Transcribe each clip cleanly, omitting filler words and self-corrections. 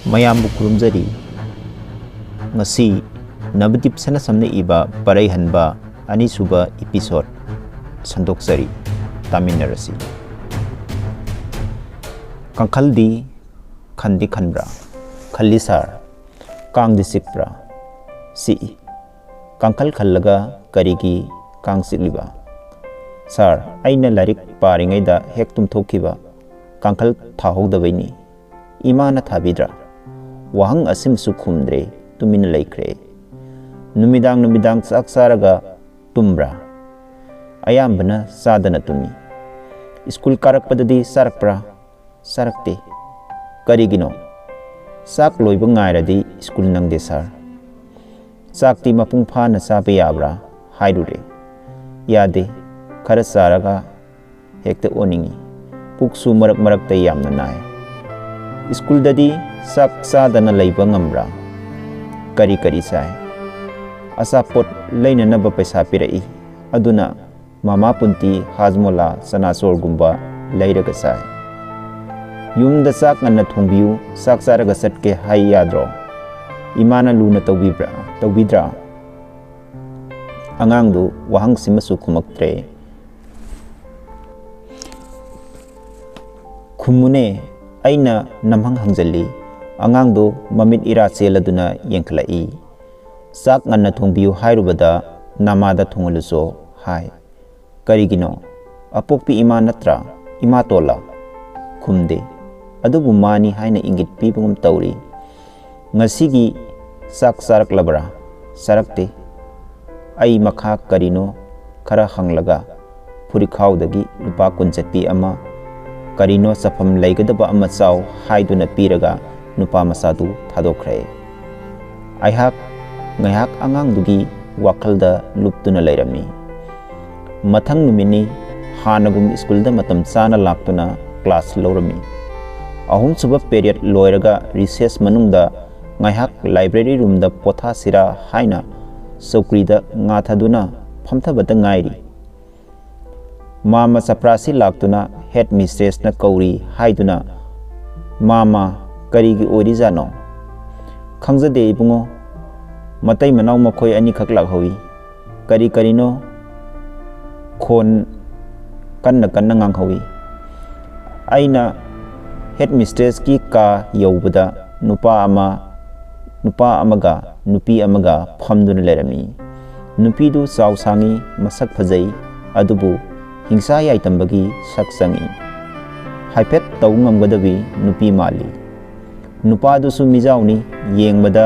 mayambu kurumjari ngasi Navadwip Sanasam na iba Parei Hanba anisuba episode sandoksari taminarasi. Kangkaldi khandi khanbra khallisar kangdi sikbra si kangkal khallaga karigi kang sikliba sar aina larik paringaida hek tumthokiba kangkal thahodabaini imana thabidra wahang asim su khumdre tumina laikre numidang sak saraga tumbra ayambana sadana tumi school karakpadadi sarakpra sarakte karigino sak loiba ngairadi school nangde sar sakti mapung phana sabe yabra hairure yade khara saraga hekta oningi puksu marak te yamna nai school dadi sak sadana leiba ngamra kari sai asapot leina naba paisa pirai aduna mama punti hazmola sanasor gumba leiraga sai yumda sak nganna thongbiu sak saraga satke hai yadro imana luna tawbidra angangdu wahang simasu khumaktre khumune aina namhang hangjali angangdu mamit ira cheladuna yengkhlai sak nganna thongbiu hairubada namada thonguluso hai karigino apokpi ima natra ima tola khumde adubu mani haina ingit pibungum tawri ngasigi sak sarak labra sarakte ai makha karino khara hanglaga purikhaudagi lupa kunjati ama karino safam laigadaba ama chaw haiduna piraga nupa masadu thadokre aihak ngaiak angangdugi wakhalda luptuna lairami mathang numini hanagum school da matam chana laktuna class lorami ahum suba period loiraga recess manungda ngaiak library room da potha sira haina sokrida nga thaduna phamthabata ngairi mama saprasi laktuna head mistress na kauri haiduna mama karigi orijano khangjade ibungo matai manaw makhoi ani khak lakhowi karino khon kanna nganghowi aina head mistress ki ka yobada nupa amaga nupi amaga phamduna lerami nupi du saw sangi masak phajai adubu hingsa yai tambagi sak sangi haipet taw ngamgadabi nupi mali nupa du su mijauni yengbada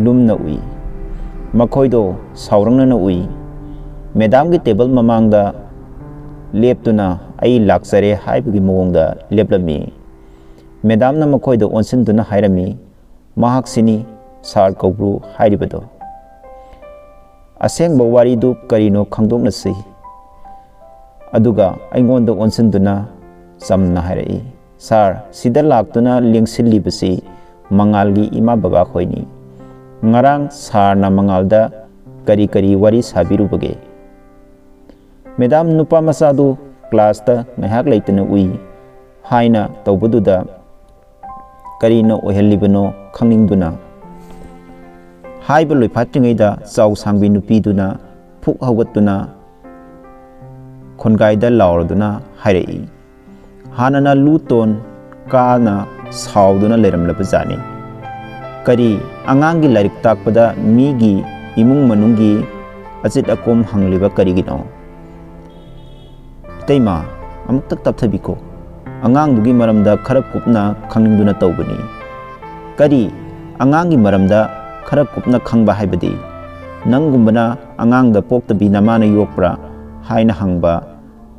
lumna ui makhoido saurangna ui madam gi table mamangda leptuna ai laksare haibagi mongda leplami madam na makhoido onsinduna hairami mahak sini sar kobru hairibado aseng bawari du karino khangdok na sei aduga aingonda onsinduna samna hairai sar sida laktuna lengsilli basi mangalgi ima baba khoini ngarang sarna mangalda kari wari sabiru bage madam nupa masadu class ta ngahak leitena ui haina tawbududa karino ohelibano khangningduna haiba loiphatringaida chaw sangbi nupiduna phuk hawgatuna khongaida lawraduna hairei hanana luton kana sauduna leramlaba jani kari angangi larik takpada migi imung manunggi acit akom hangliba karigino teima amtak tapthabiko angang dugi maramda khara kupna khangningduna tawbani kari angangi maramda khara kupna khangba haibadi nangumbana angangda poktabi namana yokpra haina hangba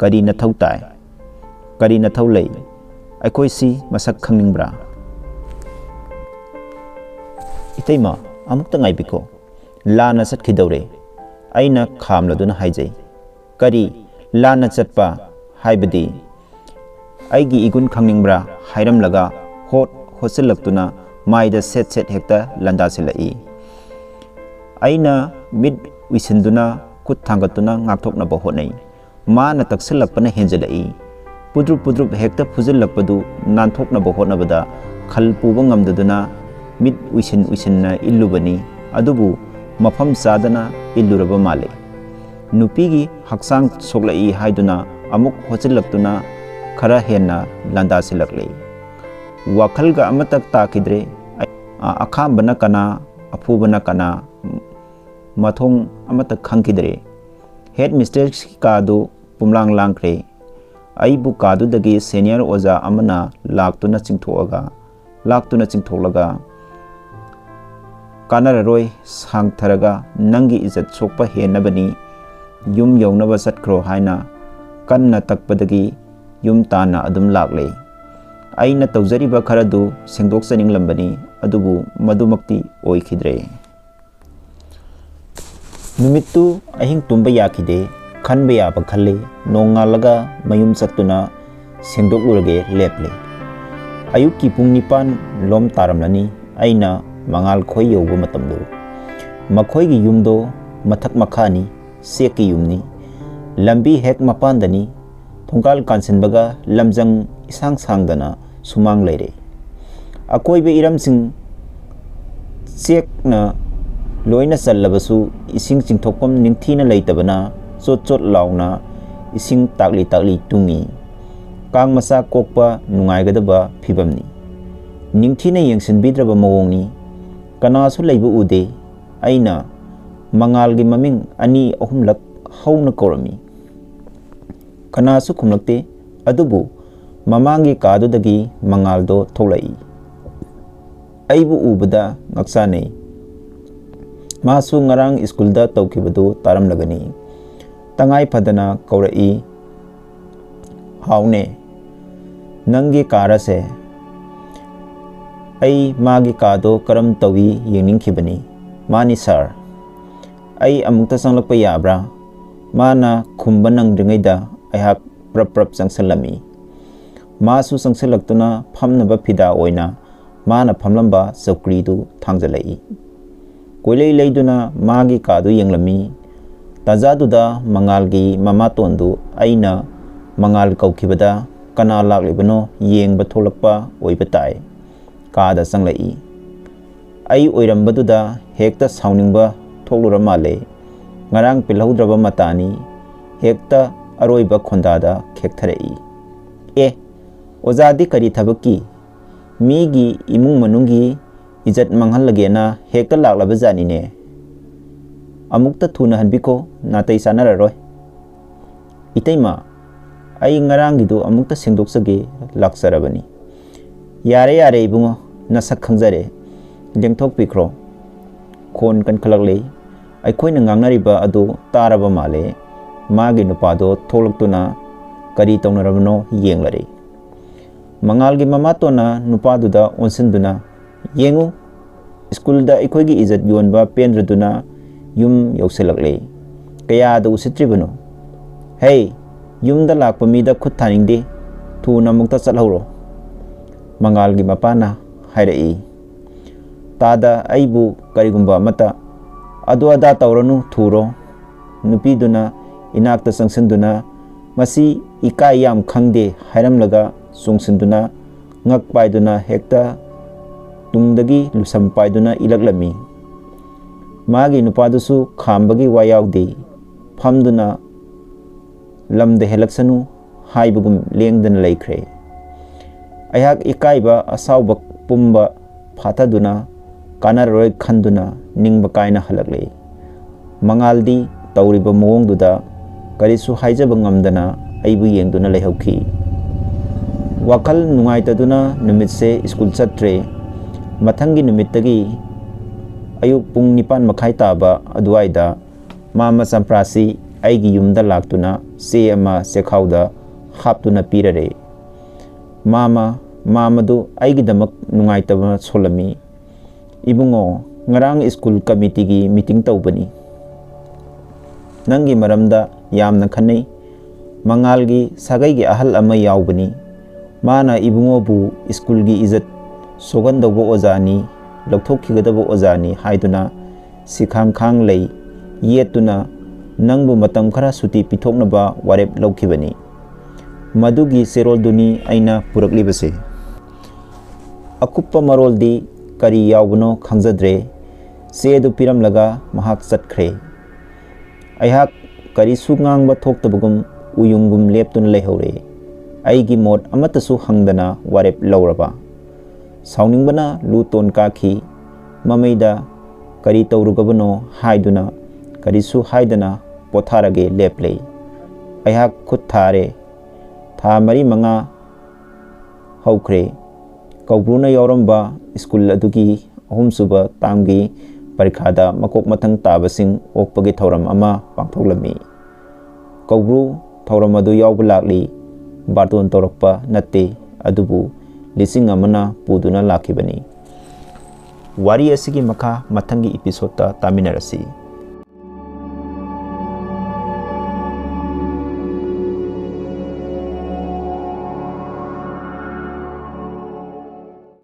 kari na thautai kari na thaulei aikoi si masak khangningbra iteima amukta ngaibiko lana satkhidaure aina khamladuna haijai kari lana chatpa haibadi aigi igun khangningbra hairamlaga hotsilaptuna maida set hekta landa silai aina mid wisinduna kut thangatuna ngakthokna ba honai mana taksilapna henjalai pudrup hekta phujillapadu nanthokna ba honabada khal puba ngamdaduna mit uisin na illubani adubu mafam sadana illuraba male nupigi haksang soklai haiduna amuk hochilaktuna khara henna landa silakle wakhalga amatak takidre akhambana kana afubana kana mathong amata khangkidre head mistress kadu pumlang langkre aibu kadu dagi senior oza amana laktuna chingthoklaga kanararoi sangtharaga nangi izat sokpa henabani yum yaunaba satkro haina kanna takpadagi yum tana adum laklei aina tawjariba kharadu sengdok saning lambani adubu madumakti oikhidre numittu ahing tumba yakide khanba yaba khalle nongalaga mayum sattuna sengdok lurage leple ayukki pung 9 lom taramlani aina mangal khoi yoba matamdo makhoi gi yumdo mathak makhani seki yumni lambi hek mapandani thongkal kansinbaga lamjang isang sangdana sumang leire akoibe iramsing sekna loina sallabasu ising chingthokpam ningthina leitabana chot launa ising takli tungi kang masa kokpa nungaigadaba phibamni ningthina yengsinbidraba mawongni kanasu leibu ude aina mangalgi maming ani ahumlak hauna korami kanasu khumlakte adubu mamangi kadudagi mangaldo tholai aibu ubada ngaksane masu ngarang iskulda tawkibadu taram lagani tangai phadana kaurai haune nangi karase ai magi kado karam tawi yengning khibani mani sir ai amukta sanglakpa yabra mana khumba nangdringaida aihak prap sangsalami masu sangsilaktuna phamnaba phida oina mana phamlamba chokridu thangjalai koilei leiduna magi kadu yenglami tajaduda mangalgi mama tondu aina mangal kaukhibada kana laklibano yengba tholakpa oiba tai kada sanglai ai oirambaduda hekta sauningba thoklura male ngarang pilhaudraba matani hekta aroiba khondada khektharei ozadi kari thabaki migi imung manungi ijat manghallagena hekta laklaba janine amukta thuna hanbiko natai sanararoi itaima ai ngarangidu amukta sengdoksage laksarabani yare ibungo nasak khangjare lengthok pikro khon kan khalakle aikoina ngangnariba adu taraba male magi nupado tholaktuna kari tawnarabano yenglare mangalgi mamatona nupaduda onsinduna yengu skulda ikoigi izat yonba pendraduna yum yauselakle kaya da usitribano hey yumda lakpa mida khut thaningde thuna mukta chalhoro mangalgi mapana hairai tada aibu karigumba mata adu ada tawranu thuro nupiduna inakta sangsinduna masi ikai yam khangde hairamlaga sungsinduna ngak paiduna hekta tungdagi lusam paiduna ilaklami magi nupadusu khambagi wayawde phamduna lamde helaksanu haibugum lengdana laikre ayhak ikaiba asawba pumba phataduna kanaroi khanduna ningba kaina halakle mangaldi tawriba mawongduda karisu haijaba ngamdana aibu yengduna leihauki wakal nungaitaduna numitse school chatre mathangi numittagi ayuk pung 9 makhai taba aduaida mama samprasi aigi yumda laktuna se ama sekhauda haptuna pirare mamadu aigi damak nungaitaba solami ibungo ngarang school committee gi meeting tawbani nangi maramda yamna khanai mangalgi sagai gi ahal ama yawbani mana ibungo bu school gi izat sogandawbo ozani lokthokhigadabo ozani haiduna sikhang lei yetuna nangbu matam khara suti pithoknaba warep laukhibani madugi serol duni aina puraklibase अकुप्पा मरोलदी करी यावबनो खंगजद्रे चेदु पिरमलगा महाक चटख्रे अयहाक करीसु ngang थोक्तबगुम उयुंगुम लेप्तुन लेहौरे अईगी मोट अमतसु हंगदना वारेप लौरबा साउनिंगबना लुतोन काखी ममैदा करी तौरुगबनो हाइदुना करीसु हाइदना पोथारगे लेपले अयहाक खुद थारे था मरी मंगा हौख्रे कौब्रुना यौरंबा school अदुगी अहुमसुबा तामगी परीक्षादा मकोक मथंग ताबसिंग ओकपगे थौरम अमा पांथोक्लमी कौब्रु थौरम अदु यावबा लाक्ली बारतोन तौरक्पा नत्ते अदुबु लिसिंग अमना पुदुना लाखिबनी वारी असिगी मखा मथंगी एपिसोड ता तामिनरसी।